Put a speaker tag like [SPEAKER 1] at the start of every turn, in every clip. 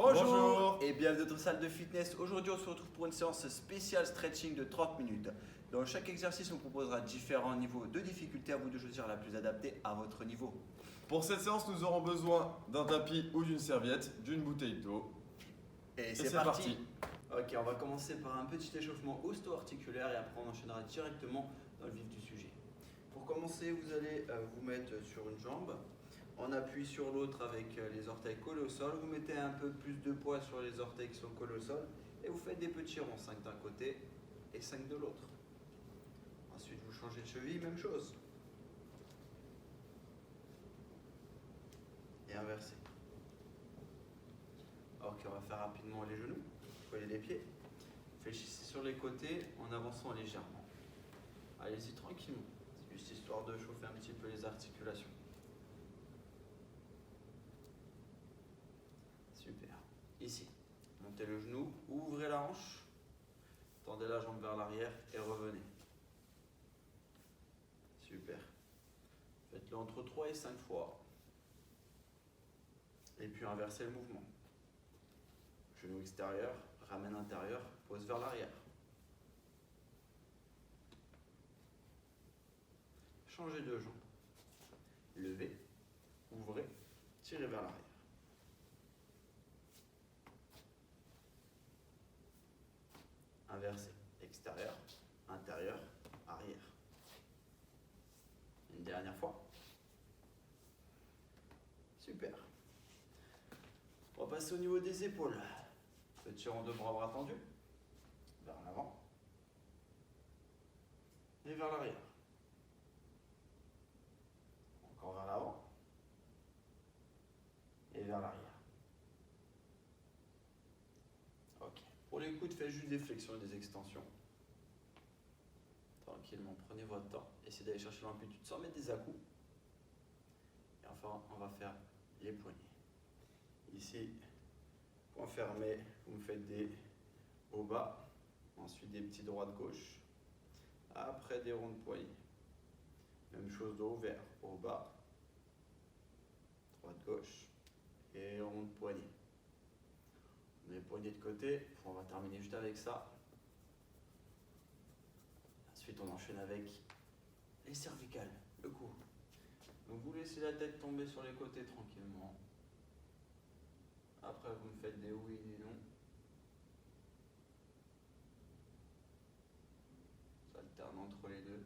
[SPEAKER 1] Bonjour.
[SPEAKER 2] Et bienvenue dans notre salle de fitness. Aujourd'hui, on se retrouve pour une séance spéciale stretching de 30 minutes. Dans chaque exercice, on proposera différents niveaux de difficulté. À vous de choisir la plus adaptée à votre niveau.
[SPEAKER 1] Pour cette séance, nous aurons besoin d'un tapis ou d'une serviette, d'une bouteille d'eau.
[SPEAKER 2] Et c'est parti. Ok, on va commencer par un petit échauffement osto-articulaire et après on enchaînera directement dans le vif du sujet. Pour commencer, vous allez vous mettre sur une jambe. On appuie sur l'autre avec les orteils collés au sol. Vous mettez un peu plus de poids sur les orteils qui sont collés au sol. Et vous faites des petits ronds, 5 d'un côté et 5 de l'autre. Ensuite, vous changez de cheville, même chose. Et inversé. Ok, on va faire rapidement les genoux, collez les pieds. Fléchissez sur les côtés en avançant légèrement. Allez-y tranquillement. C'est juste histoire de chauffer un petit peu les articulations. Super. Ici, montez le genou, ouvrez la hanche, tendez la jambe vers l'arrière et revenez. Super. Faites-le entre 3 et 5 fois. Et puis inversez le mouvement. Genou extérieur, ramène intérieur, pose vers l'arrière. Changez de jambe. Levez, ouvrez, tirez vers l'arrière. Inversé, extérieur, intérieur, arrière. Une dernière fois. Super. On va passer au niveau des épaules. Petit rond de bras tendus, vers l'avant et vers l'arrière. Encore vers l'avant et vers l'arrière. Ok. Pour les coudes, faites juste des flexions et des extensions. Tranquillement, prenez votre temps. Essayez d'aller chercher l'amplitude sans mettre des à-coups. Et enfin, on va faire les poignets. Ici, point fermé, vous me faites des hauts bas, ensuite des petits droits de gauche, après des ronds de poignets. Même chose dos ouvert, haut bas, droite gauche et rond de poignet. On met les poignets de côté, on va terminer juste avec ça. Ensuite on enchaîne avec les cervicales, le cou. Donc vous laissez la tête tomber sur les côtés tranquillement. Après vous me faites des oui et des non. S'alterne entre les deux.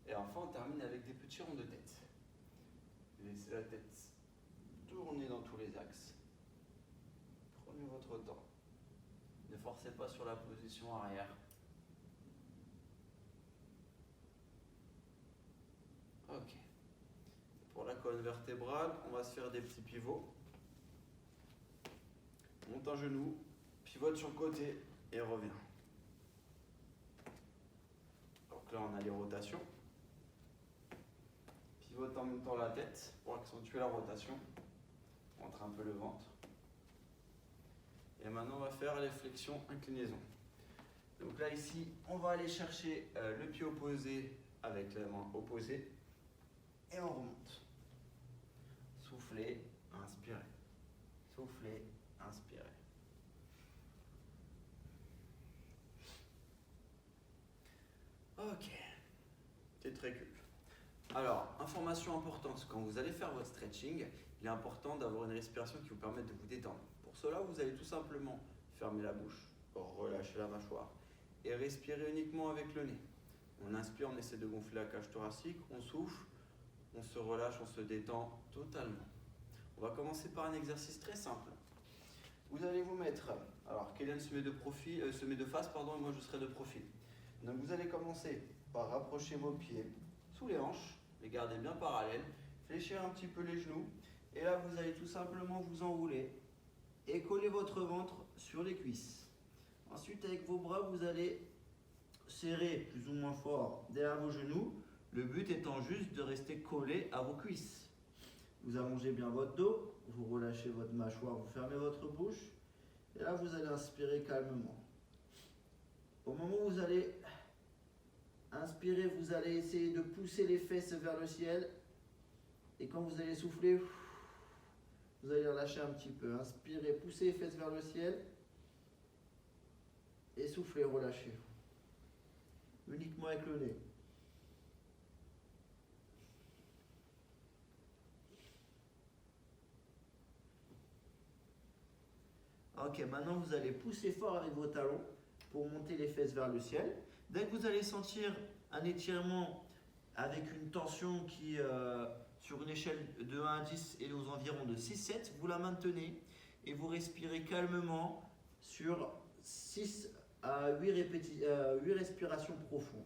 [SPEAKER 2] Et enfin, on termine avec des petits ronds de tête. Laissez la tête tourner dans tous les axes. Prenez votre temps. Ne forcez pas sur la position arrière. Ok. Pour la colonne vertébrale, on va se faire des petits pivots. Monte un genou, pivote sur le côté et revient. Donc là, on a les rotations. Pivote en même temps la tête pour accentuer la rotation. Montre un peu le ventre. Et maintenant, on va faire les flexions inclinaison. Donc là, ici, on va aller chercher le pied opposé avec la main opposée. Et on remonte. Soufflez, inspirez. Soufflez, inspirez. Ok. Petite récup. Alors, information importante, quand vous allez faire votre stretching, il est important d'avoir une respiration qui vous permette de vous détendre. Pour cela, vous allez tout simplement fermer la bouche, relâcher la mâchoire et respirer uniquement avec le nez. On inspire, on essaie de gonfler la cage thoracique, on souffle, on se relâche, on se détend totalement. On va commencer par un exercice très simple. Vous allez vous mettre, alors Kélian se met de face, et moi je serai de profil. Donc vous allez commencer par rapprocher vos pieds sous les hanches, les garder bien parallèles, fléchir un petit peu les genoux, et là vous allez tout simplement vous enrouler et coller votre ventre sur les cuisses. Ensuite avec vos bras vous allez serrer plus ou moins fort derrière vos genoux, le but étant juste de rester collé à vos cuisses. Vous allongez bien votre dos, vous relâchez votre mâchoire, vous fermez votre bouche, et là vous allez inspirer calmement. Au moment où vous allez inspirer, vous allez essayer de pousser les fesses vers le ciel
[SPEAKER 3] Et quand vous allez souffler, vous allez relâcher un petit peu. Inspirez, poussez les fesses vers le ciel. Et soufflez, relâchez. Uniquement avec le nez. Ok, maintenant vous allez pousser fort avec vos talons pour monter les fesses vers le ciel. Dès que vous allez sentir un étirement avec une tension qui, sur une échelle de 1 à 10 est aux environs de 6-7, vous la maintenez et vous respirez calmement sur 6 à 8 respirations profondes.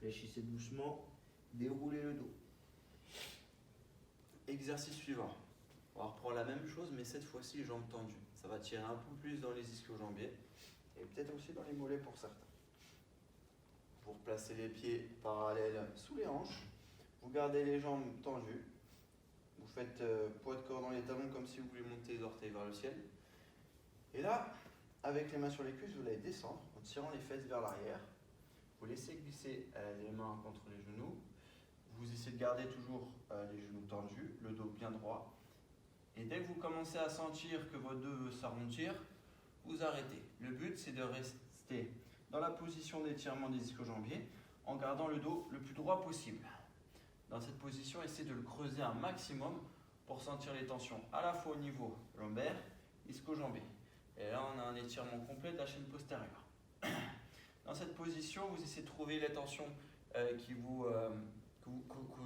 [SPEAKER 3] Fléchissez doucement, déroulez le dos.
[SPEAKER 2] Exercice suivant. On va reprendre la même chose, mais cette fois-ci les jambes tendues. Ça va tirer un peu plus dans les ischio-jambiers et peut-être aussi dans les mollets pour certains. Vous replacez les pieds parallèles sous les hanches. Vous gardez les jambes tendues. Vous faites poids de corps dans les talons comme si vous voulez monter les orteils vers le ciel. Et là, avec les mains sur les cuisses, vous allez descendre en tirant les fesses vers l'arrière. Vous laissez glisser les mains contre les genoux. Vous essayez de garder toujours les genoux tendus, le dos bien droit. Et dès que vous commencez à sentir que votre dos veut s'arrondir, vous arrêtez. Le but, c'est de rester dans la position d'étirement des ischio-jambiers en gardant le dos le plus droit possible. Dans cette position, essayez de le creuser un maximum pour sentir les tensions à la fois au niveau lombaire, ischio-jambier. Et là, on a un étirement complet de la chaîne postérieure. Dans cette position, vous essayez de trouver les tensions que je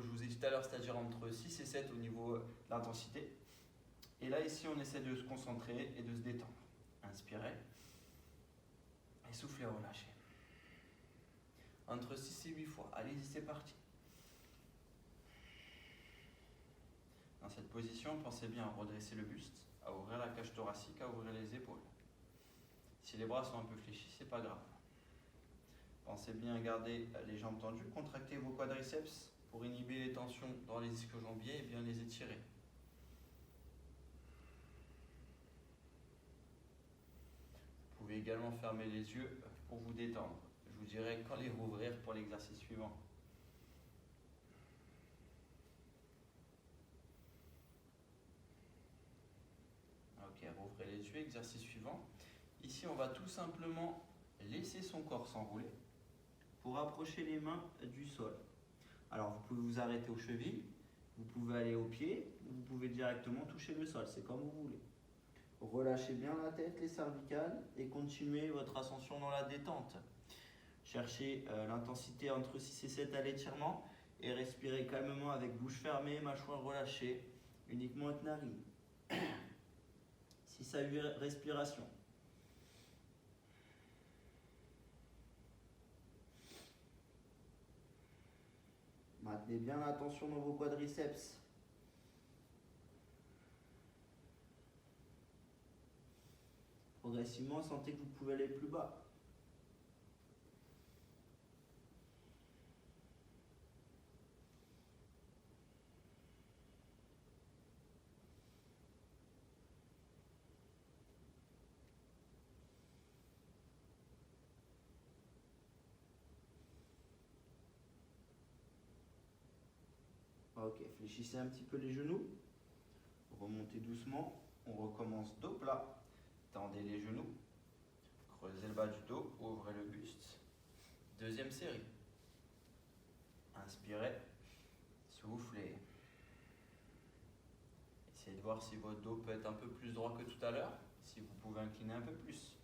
[SPEAKER 2] vous ai dit tout à l'heure, c'est-à-dire entre 6 et 7 au niveau de l'intensité. Et là, ici, on essaie de se concentrer et de se détendre. Inspirez. Et soufflez, relâchez. Entre 6 et 8 fois. Allez-y, c'est parti. Dans cette position, pensez bien à redresser le buste, à ouvrir la cage thoracique, à ouvrir les épaules. Si les bras sont un peu fléchis, c'est pas grave. Pensez bien à garder les jambes tendues, contractez vos quadriceps pour inhiber les tensions dans les ischio-jambiers et bien les étirer. Vous pouvez également fermer les yeux pour vous détendre. Je vous dirai quand les rouvrir pour l'exercice suivant. Ok, rouvrez les yeux, exercice suivant. Ici, on va tout simplement laisser son corps s'enrouler pour approcher les mains du sol. Alors, vous pouvez vous arrêter aux chevilles, vous pouvez aller aux pieds, vous pouvez directement toucher le sol, c'est comme vous voulez. Relâchez bien la tête, les cervicales et continuez votre ascension dans la détente. Cherchez l'intensité entre 6 et 7 à l'étirement et respirez calmement avec bouche fermée, mâchoire relâchée, uniquement avec narine. 6 à 8 respirations. Maintenez bien la tension dans vos quadriceps. Progressivement, sentez que vous pouvez aller plus bas. Ok, fléchissez un petit peu les genoux. Remontez doucement. On recommence dos plat. Tendez les genoux. Creusez le bas du dos. Ouvrez le buste. Deuxième série. Inspirez. Soufflez. Essayez de voir si votre dos peut être un peu plus droit que tout à l'heure. Si vous pouvez incliner un peu plus.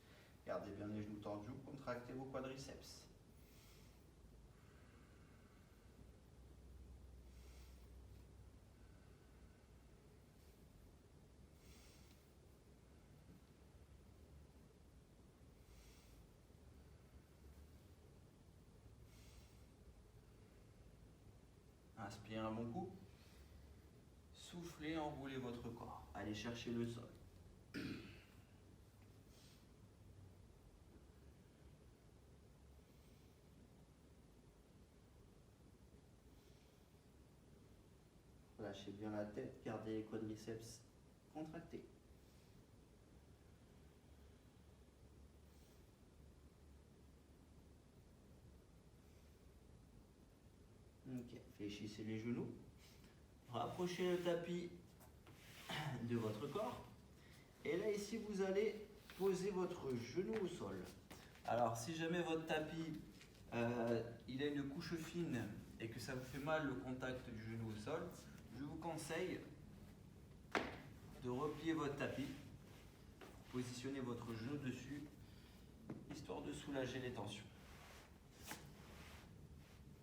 [SPEAKER 2] Gardez bien les genoux tendus. Contractez vos quadriceps. Inspirez un bon coup. Soufflez, enroulez votre corps. Allez chercher le sol. Lâchez bien la tête, gardez les quadriceps contractés. Ok, fléchissez les genoux. Rapprochez le tapis de votre corps. Et là, ici, vous allez poser votre genou au sol. Alors, si jamais votre tapis, il a une couche fine et que ça vous fait mal le contact du genou au sol, je vous conseille de replier votre tapis, positionnez votre genou dessus, histoire de soulager les tensions.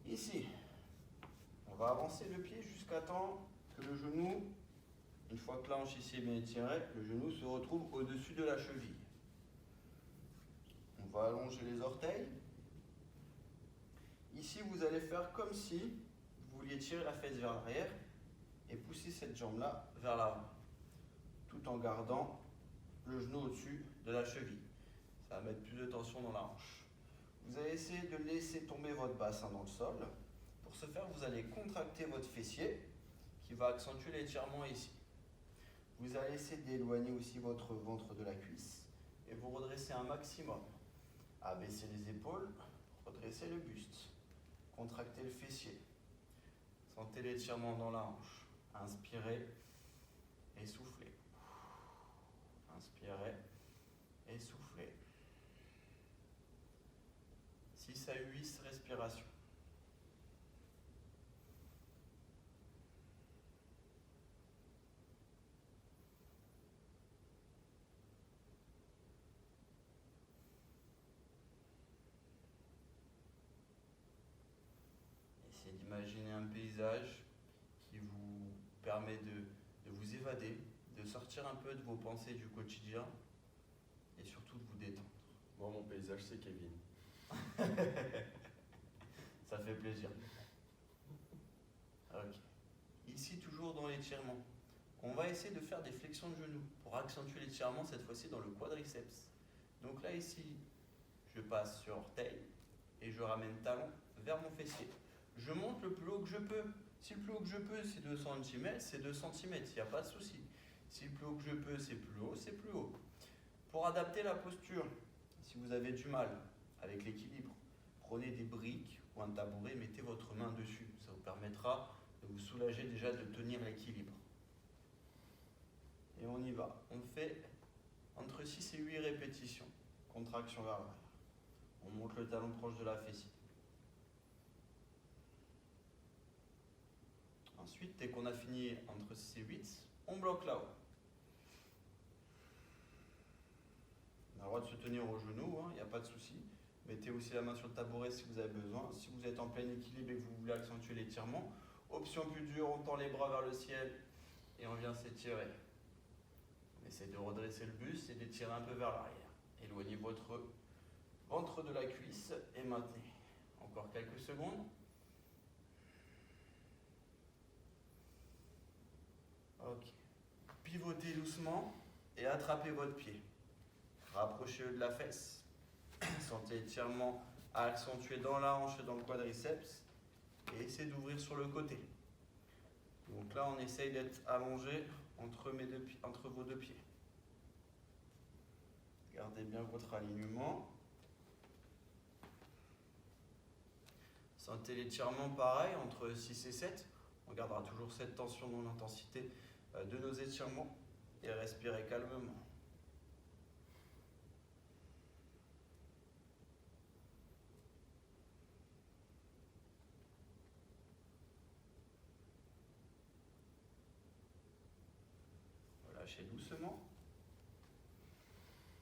[SPEAKER 2] Ici, on va avancer le pied jusqu'à temps que le genou, une fois que la hanche ici est bien étirée, le genou se retrouve au-dessus de la cheville. On va allonger les orteils. Ici, vous allez faire comme si vous vouliez tirer la fesse vers l'arrière et pousser cette jambe-là vers l'avant, tout en gardant le genou au-dessus de la cheville. Ça va mettre plus de tension dans la hanche. Vous allez essayer de laisser tomber votre bassin dans le sol. Pour ce faire, vous allez contracter votre fessier qui va accentuer l'étirement ici. Vous allez essayer d'éloigner aussi votre ventre de la cuisse et vous redressez un maximum. Abaissez les épaules, redressez le buste, contractez le fessier. Sentez l'étirement dans la hanche. Inspirez et soufflez. Inspirez et soufflez. 6 à 8 respirations. Essayez d'imaginer un paysage qui vous permet de vous évader, de sortir un peu de vos pensées du quotidien et surtout de vous détendre.
[SPEAKER 1] Moi, mon paysage, c'est Kevin.
[SPEAKER 2] Ça fait plaisir. Ok. Ici, toujours dans l'étirement, on va essayer de faire des flexions de genoux pour accentuer l'étirement, cette fois-ci dans le quadriceps. Donc là, ici, je passe sur orteil et je ramène talon vers mon fessier. Je monte le plus haut que je peux. Si le plus haut que je peux, c'est 2 cm, c'est 2 cm, il n'y a pas de souci. Si le plus haut que je peux, c'est plus haut, c'est plus haut. Pour adapter la posture, si vous avez du mal avec l'équilibre, prenez des briques ou un tabouret, mettez votre main dessus. Ça vous permettra de vous soulager déjà de tenir l'équilibre. Et on y va. On fait entre 6 et 8 répétitions. Contraction vers l'arrière. On monte le talon proche de la fessier. Ensuite, dès qu'on a fini entre 6 et 8, on bloque là-haut. On a le droit de se tenir au genou, il n'y a pas de souci. Mettez aussi la main sur le tabouret si vous avez besoin. Si vous êtes en plein équilibre et que vous voulez accentuer l'étirement, option plus dure, on tend les bras vers le ciel et on vient s'étirer. On essaie de redresser le buste et d'étirer un peu vers l'arrière. Éloignez votre ventre de la cuisse et maintenez. Encore quelques secondes. Ok. Pivotez doucement et attrapez votre pied. Rapprochez-le de la fesse. Sentez l'étirement accentué dans la hanche et dans le quadriceps. Et essayez d'ouvrir sur le côté. Donc là, on essaye d'être allongé entre vos deux pieds. Gardez bien votre alignement. Sentez l'étirement pareil, entre 6 et 7. On gardera toujours cette tension dans l'intensité de nos étirements et respirez calmement. Relâchez doucement.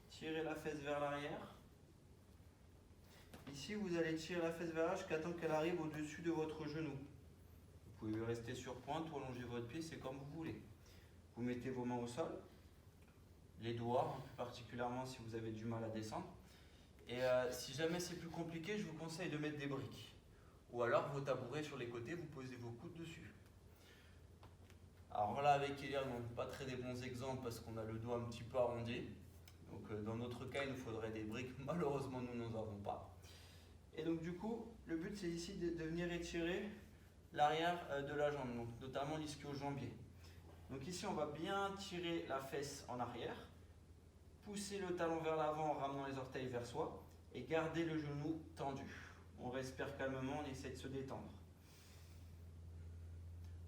[SPEAKER 2] Tirez la fesse vers l'arrière. Ici, vous allez tirer la fesse vers l'arrière jusqu'à temps qu'elle arrive au-dessus de votre genou. Vous pouvez rester sur pointe ou allonger votre pied, c'est comme vous voulez. Vous mettez vos mains au sol, les doigts, plus particulièrement si vous avez du mal à descendre. Et si jamais c'est plus compliqué, je vous conseille de mettre des briques. Ou alors vos tabourets sur les côtés, vous posez vos coudes dessus. Alors là, avec Kélian, on n'a pas très des bons exemples parce qu'on a le dos un petit peu arrondi. Donc dans notre cas, il nous faudrait des briques. Malheureusement, nous n'en avons pas. Et donc du coup, le but c'est ici de venir étirer l'arrière de la jambe, donc notamment l'ischio-jambier. Donc ici, on va bien tirer la fesse en arrière, pousser le talon vers l'avant en ramenant les orteils vers soi et garder le genou tendu. On respire calmement, on essaie de se détendre.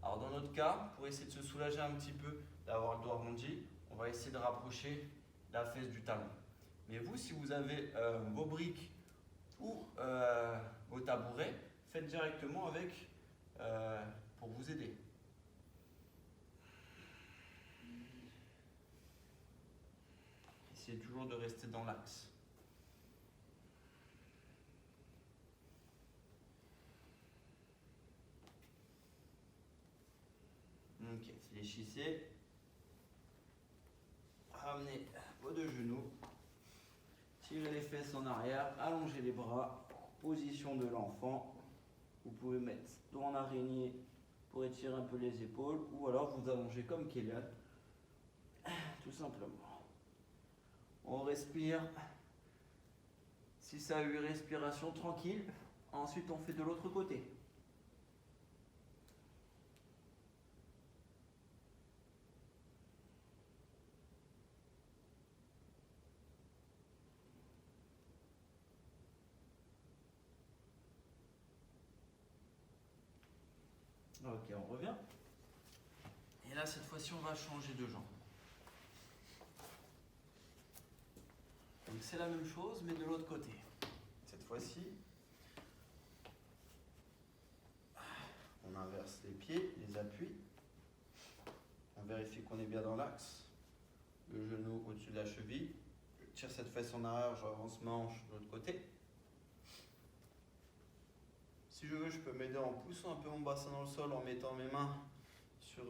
[SPEAKER 2] Alors dans notre cas, pour essayer de se soulager un petit peu, d'avoir le dos arrondi, on va essayer de rapprocher la fesse du talon. Mais vous, si vous avez vos briques ou vos tabourets, faites directement avec pour vous aider. Essayez toujours de rester dans l'axe. Ok, fléchissez. Ramenez vos deux genoux. Tirez les fesses en arrière, allongez les bras. Position de l'enfant. Vous pouvez mettre dos en araignée pour étirer un peu les épaules ou alors vous allongez comme Kélian, tout simplement. On respire 6 à 8 respirations tranquilles. Ensuite, on fait de l'autre côté. Ok, on revient. Et là, cette fois-ci, on va changer de jambe. Donc c'est la même chose, mais de l'autre côté. Cette fois-ci, on inverse les pieds, les appuis. On vérifie qu'on est bien dans l'axe. Le genou au-dessus de la cheville. Je tire cette fesse en arrière, j'avance ma hanche de l'autre côté. Si je veux, je peux m'aider en poussant un peu mon bassin dans le sol, en mettant mes mains sur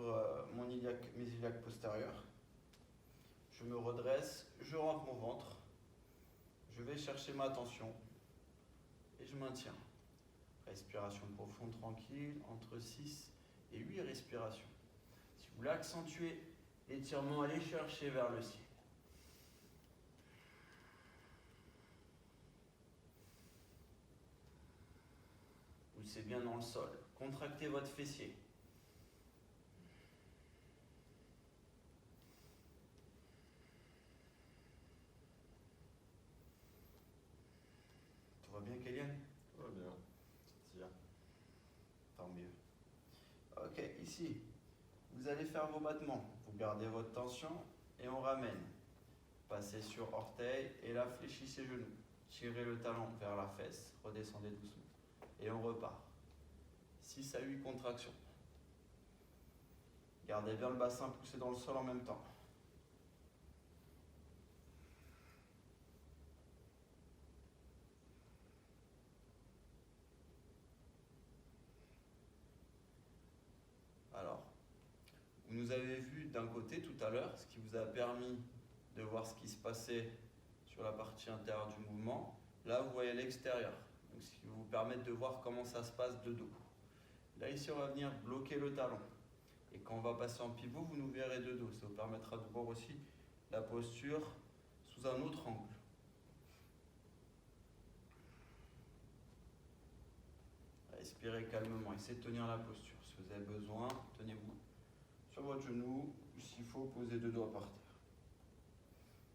[SPEAKER 2] mes iliaques postérieurs. Je me redresse, je rentre mon ventre. Je vais chercher ma tension et je maintiens. Respiration profonde, tranquille, entre 6 et 8 respirations. Si vous voulez accentuer l'étirement, allez chercher vers le ciel. Poussez bien dans le sol. Contractez votre fessier. Tout va bien, Kélian?
[SPEAKER 1] Tout va bien. Tire.
[SPEAKER 2] Tant mieux. Ok, ici, vous allez faire vos battements. Vous gardez votre tension et on ramène. Passez sur orteil et là, fléchissez genoux. Tirez le talon vers la fesse. Redescendez doucement. Et on repart. 6 à 8 contractions. Gardez bien le bassin poussé dans le sol en même temps. Alors, vous nous avez vu d'un côté tout à l'heure, ce qui vous a permis de voir ce qui se passait sur la partie intérieure du mouvement. Là, vous voyez l'extérieur, donc ce qui va vous permettre de voir comment ça se passe de dos. Là, ici, on va venir bloquer le talon. Et quand on va passer en pivot, vous nous verrez de dos. Ça vous permettra de voir aussi la posture sous un autre angle. Respirez calmement, essayez de tenir la posture. Si vous avez besoin, tenez-vous sur votre genou, ou s'il faut, posez 2 doigts par terre.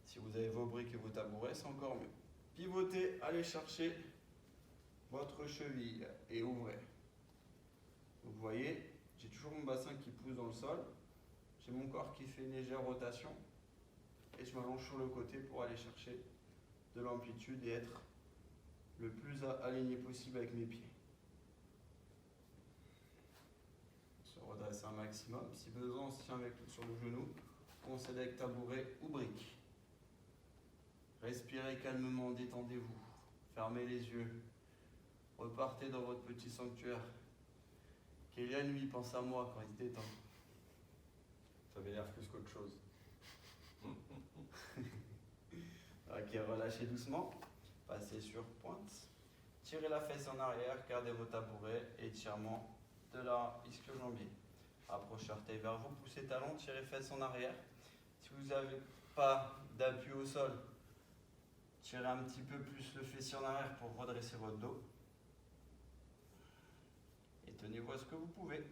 [SPEAKER 2] Si vous avez vos briques et vos tabourets, c'est encore mieux. Pivotez, allez chercher votre cheville et ouvrez. Vous voyez, j'ai toujours mon bassin qui pousse dans le sol. J'ai mon corps qui fait une légère rotation. Et je m'allonge sur le côté pour aller chercher de l'amplitude et être le plus aligné possible avec mes pieds. Se redresser un maximum. Si besoin, on se tient avec sur le genou. On s'aide avec tabouret ou brique. Respirez calmement, détendez-vous. Fermez les yeux. Repartez dans votre petit sanctuaire. Kélian, lui, pense à moi quand il se détend.
[SPEAKER 1] Ça m'énerve plus qu'autre chose.
[SPEAKER 2] Ok, relâchez doucement. Passez sur pointe. Tirez la fesse en arrière, gardez vos tabourets, étirement de la ischio-jambier. Approchez orteil vers vous, poussez talon, tirez fesses en arrière. Si vous n'avez pas d'appui au sol, tirez un petit peu plus le fessier en arrière pour redresser votre dos. Et tenez-vous à ce que vous pouvez.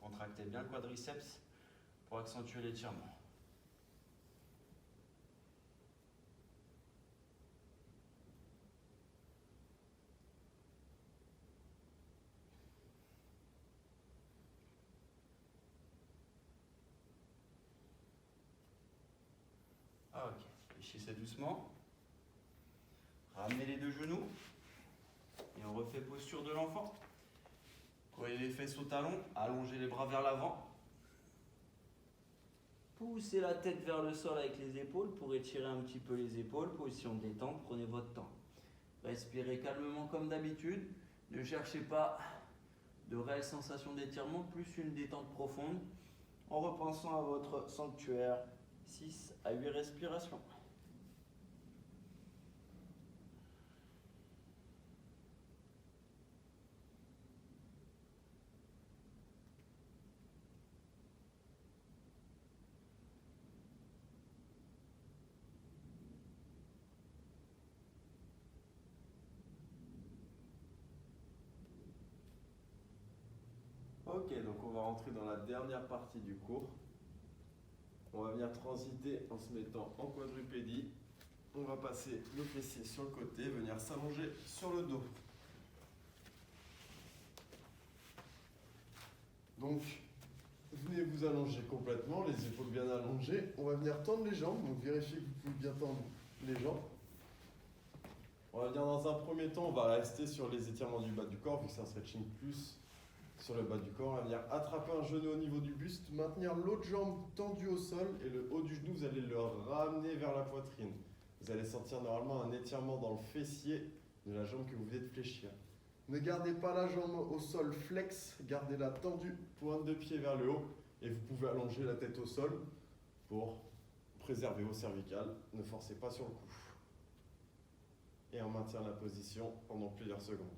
[SPEAKER 2] Contractez bien le quadriceps pour accentuer l'étirement. Ah, ok, fléchissez doucement. Ramenez les deux genoux. Et on refait posture de l'enfant. Collez les fesses au talon, allongez les bras vers l'avant. Poussez la tête vers le sol avec les épaules pour étirer un petit peu les épaules. Position de détente, prenez votre temps. Respirez calmement comme d'habitude. Ne cherchez pas de réelles sensations d'étirement, plus une détente profonde en repensant à votre sanctuaire. 6 à 8 respirations.
[SPEAKER 1] Ok, donc on va rentrer dans la dernière partie du cours. On va venir transiter en se mettant en quadrupédie. On va passer le fessier sur le côté, venir s'allonger sur le dos. Donc, venez vous allonger complètement, les épaules bien allongées. On va venir tendre les jambes, donc vérifiez que vous pouvez bien tendre les jambes. On va venir dans un premier temps, on va rester sur les étirements du bas du corps, vu que c'est un stretching plus sur le bas du corps. On va venir attraper un genou au niveau du buste, maintenir l'autre jambe tendue au sol et le haut du genou, vous allez le ramener vers la poitrine. Vous allez sentir normalement un étirement dans le fessier de la jambe que vous venez de fléchir. Ne gardez pas la jambe au sol flex, gardez-la tendue, pointe de pied vers le haut et vous pouvez allonger la tête au sol pour préserver vos cervicales. Ne forcez pas sur le cou. Et on maintient la position pendant plusieurs secondes.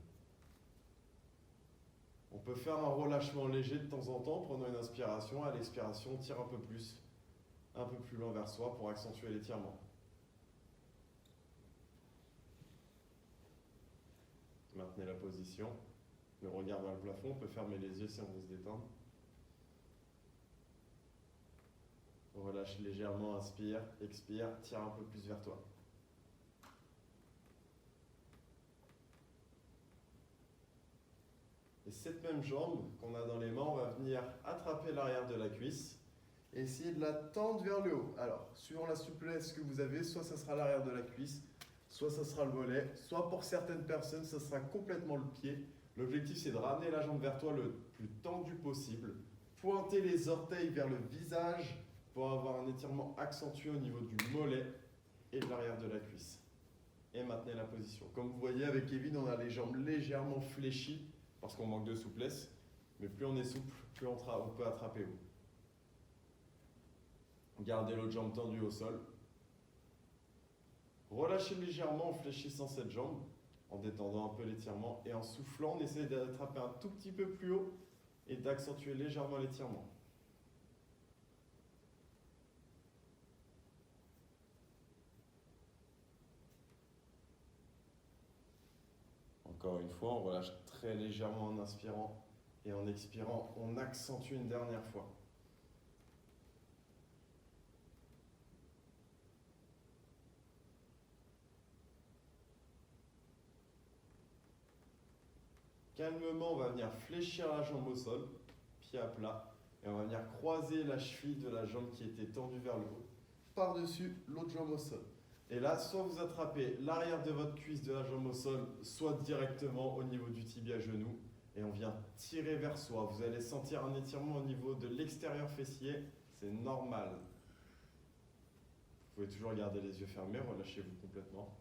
[SPEAKER 1] On peut faire un relâchement léger de temps en temps, prenant une inspiration. À l'expiration, on tire un peu plus loin vers soi pour accentuer l'étirement. Maintenez la position. Le regard vers le plafond. On peut fermer les yeux si on veut se détendre. On relâche légèrement, inspire, expire, tire un peu plus vers toi. Et cette même jambe qu'on a dans les mains, on va venir attraper l'arrière de la cuisse et essayer de la tendre vers le haut. Alors, suivant la souplesse que vous avez, soit ça sera l'arrière de la cuisse, soit ça sera le mollet, soit pour certaines personnes, ça sera complètement le pied. L'objectif, c'est de ramener la jambe vers toi le plus tendu possible. Pointer les orteils vers le visage pour avoir un étirement accentué au niveau du mollet et de l'arrière de la cuisse. Et maintenez la position. Comme vous voyez avec Kevin, on a les jambes légèrement fléchies parce qu'on manque de souplesse. Mais plus on est souple, plus on peut attraper haut. Gardez l'autre jambe tendue au sol. Relâchez légèrement en fléchissant cette jambe, en détendant un peu l'étirement et en soufflant, on essaie d'attraper un tout petit peu plus haut et d'accentuer légèrement l'étirement. Encore une fois, on relâche très légèrement en inspirant et en expirant, on accentue une dernière fois. Calmement, on va venir fléchir la jambe au sol, pied à plat, et on va venir croiser la cheville de la jambe qui était tendue vers le haut, par-dessus l'autre jambe au sol. Et là, soit vous attrapez l'arrière de votre cuisse de la jambe au sol, soit directement au niveau du tibia genou, et on vient tirer vers soi. Vous allez sentir un étirement au niveau de l'extérieur fessier, c'est normal. Vous pouvez toujours garder les yeux fermés, relâchez-vous complètement.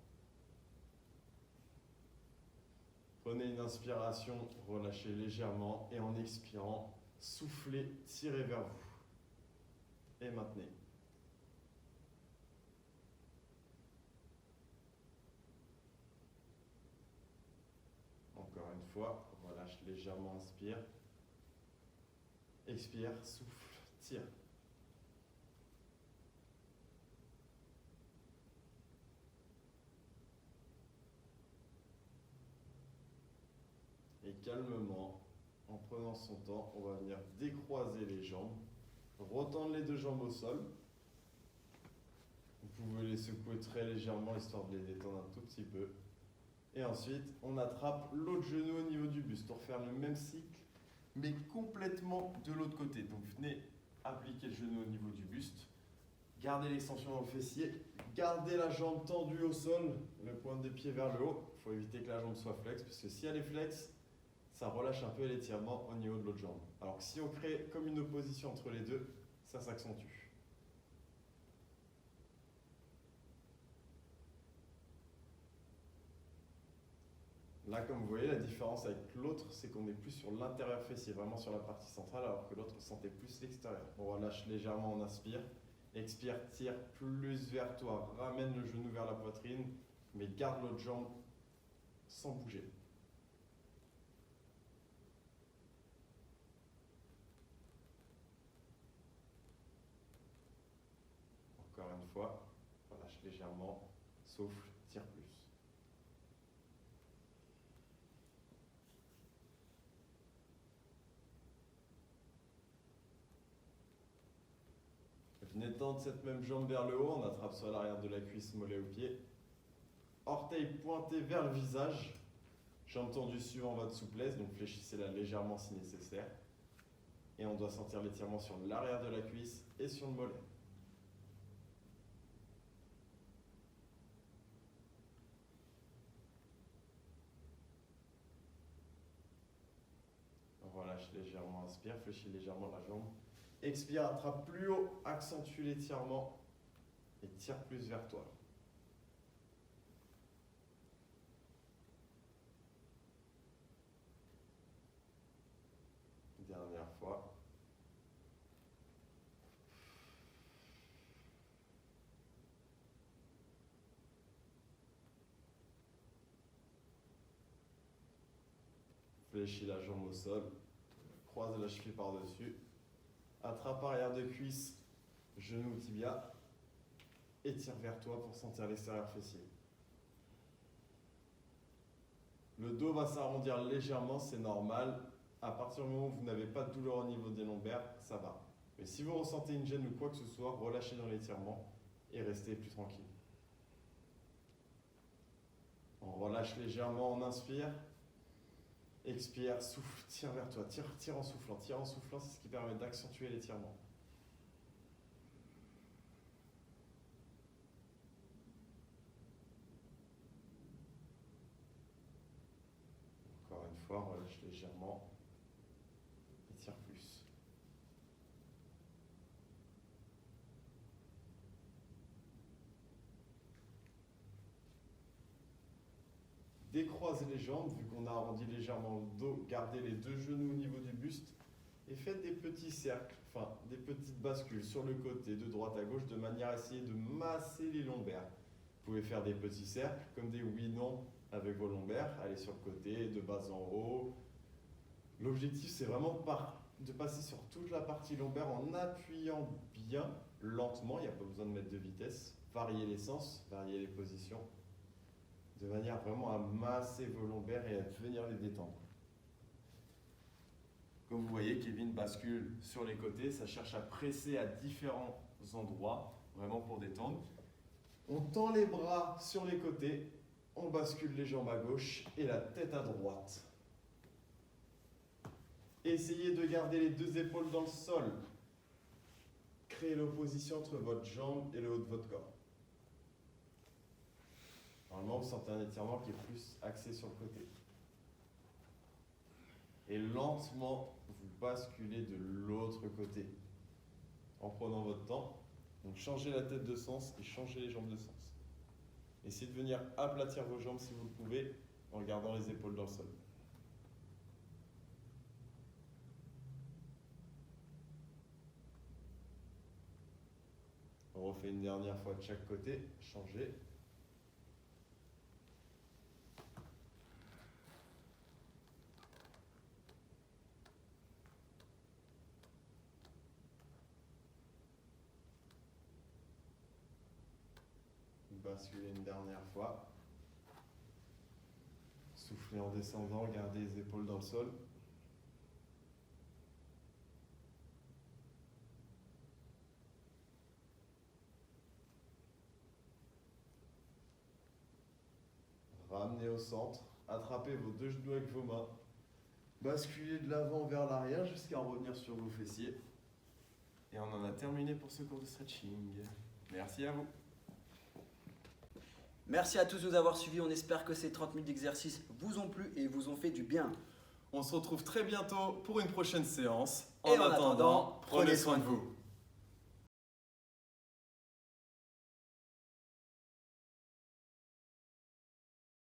[SPEAKER 1] Prenez une inspiration, relâchez légèrement et en expirant, soufflez, tirez vers vous. Et maintenez. Encore une fois, relâche légèrement, inspire expire, souffle, tire. Et calmement, en prenant son temps, on va venir décroiser les jambes, retendre les deux jambes au sol. Vous pouvez les secouer très légèrement histoire de les détendre un tout petit peu. Et ensuite, on attrape l'autre genou au niveau du buste pour faire le même cycle, mais complètement de l'autre côté. Donc venez appliquer le genou au niveau du buste, gardez l'extension dans le fessier, gardez la jambe tendue au sol, le point des pieds vers le haut. Il faut éviter que la jambe soit flexe, parce que si elle est flexe, ça relâche un peu l'étirement au niveau de l'autre jambe. Alors que si on crée comme une opposition entre les deux, ça s'accentue. Là, comme vous voyez, la différence avec l'autre, c'est qu'on est plus sur l'intérieur fessier, vraiment sur la partie centrale, alors que l'autre sentait plus l'extérieur. On relâche légèrement, on inspire. Expire, tire plus vers toi. Ramène le genou vers la poitrine, mais garde l'autre jambe sans bouger. Encore une fois, relâche légèrement, souffle, tire plus. Venez tendre cette même jambe vers le haut, on attrape sur l'arrière de la cuisse, mollet au pied. Orteil pointé vers le visage. Jambe tendue suivant votre souplesse, donc fléchissez-la légèrement si nécessaire. Et on doit sentir l'étirement sur l'arrière de la cuisse et sur le mollet. On relâche légèrement, inspire, fléchis légèrement la jambe. Expire, attrape plus haut, accentue l'étirement et tire plus vers toi. Dernière fois. Fléchis la jambe au sol, croise la cheville par-dessus. Attrape arrière de cuisse, genou tibia, et tire vers toi pour sentir l'extérieur fessier. Le dos va s'arrondir légèrement, c'est normal. À partir du moment où vous n'avez pas de douleur au niveau des lombaires, ça va. Mais si vous ressentez une gêne ou quoi que ce soit, relâchez dans l'étirement et restez plus tranquille. On relâche légèrement, on inspire. Expire, souffle, tire vers toi, tire en soufflant, c'est ce qui permet d'accentuer l'étirement. Encore une fois, relâche légèrement, et tire plus. Décroisez les jambes, vu qu'on a arrondi légèrement le dos, gardez les deux genoux au niveau du buste et faites des petits cercles, enfin des petites bascules sur le côté de droite à gauche de manière à essayer de masser les lombaires. Vous pouvez faire des petits cercles comme des oui-non avec vos lombaires, aller sur le côté, de bas en haut. L'objectif c'est vraiment de passer sur toute la partie lombaire en appuyant bien, lentement, il n'y a pas besoin de mettre de vitesse, varier les sens, varier les positions, de manière vraiment à masser vos lombaires et à venir les détendre. Comme vous voyez, Kevin bascule sur les côtés, ça cherche à presser à différents endroits, vraiment pour détendre. On tend les bras sur les côtés, on bascule les jambes à gauche et la tête à droite. Essayez de garder les deux épaules dans le sol. Créez l'opposition entre votre jambe et le haut de votre corps. Normalement, vous sentez un étirement qui est plus axé sur le côté. Et lentement, vous basculez de l'autre côté. En prenant votre temps, donc changez la tête de sens et changez les jambes de sens. Essayez de venir aplatir vos jambes si vous le pouvez, en gardant les épaules dans le sol. On refait une dernière fois de chaque côté, changez. basculer une dernière fois. Soufflez en descendant, gardez les épaules dans le sol. Ramenez au centre, attrapez vos deux genoux avec vos mains. Basculez de l'avant vers l'arrière jusqu'à revenir sur vos fessiers. Et on en a terminé pour ce cours de stretching. Merci à vous.
[SPEAKER 2] Merci à tous de nous avoir suivis. On espère que ces 30 minutes d'exercice vous ont plu et vous ont fait du bien.
[SPEAKER 1] On se retrouve très bientôt pour une prochaine séance.
[SPEAKER 2] Et en attendant, prenez soin de vous.